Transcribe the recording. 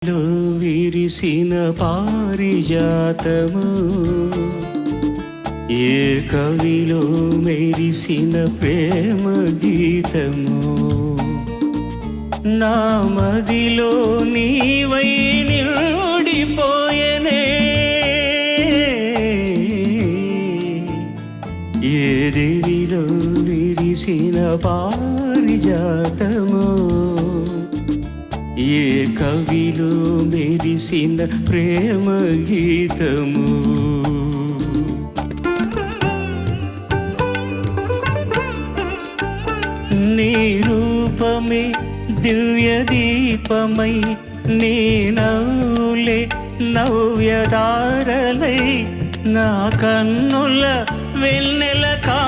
లో విరిసిన పారిజాతము, ఏ కవిలో మెరిసిన ప్రేమ గీతము, నా మదిలో నీవై నిండిపోయెనే, ఏ దేవిలో విరిసిన పారిజాతము, ఏ కవిలో మెరిసిన ప్రేమ గీతము. నీ రూపమే దివ్య దీపమై, నీ నవ్వులే నవ్యదారలై, నా కన్నుల వెన్నెల కా